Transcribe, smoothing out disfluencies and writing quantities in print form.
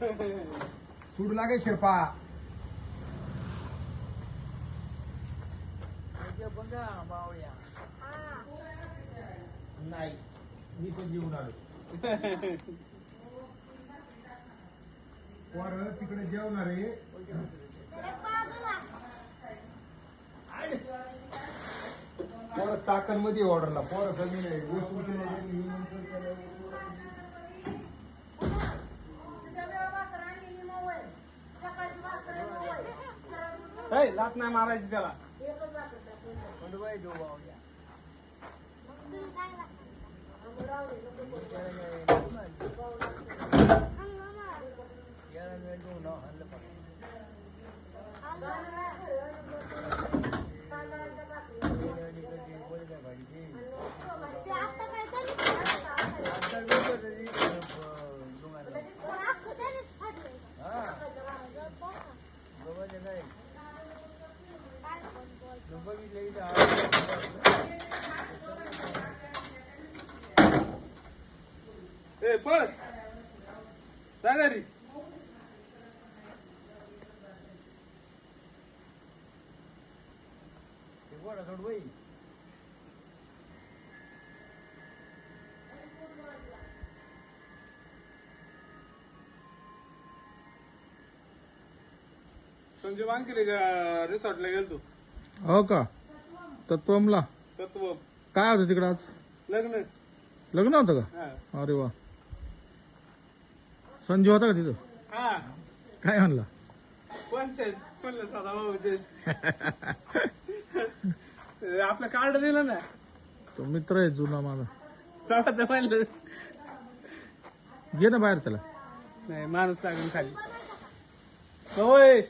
सूड लागे शिरपा बघा बावळ्या नाही मी पण जेवून आलो पोर तिकडे जेवणार आहे पोर चाकण मध्ये ऑर्डरला पोर कमी नाही लाट नाही मारायची त्याला पळ जा घरी संजय वांकिले रिसॉर्टला गेलतो हो का तत्वमला तत्व काय होतं तिकडं आज लग्न लग्न होतं हा का अरे वा संजय होता का तिथं हा काय म्हणला पंचायत म्हणलं साधा भाऊ आपलं कार्ड दिलं ना तो मित्र आहे जुना माझा तेव्हा ते म्हणलं घे ना बाहेर त्याला नाही माणूस लागून खाली होय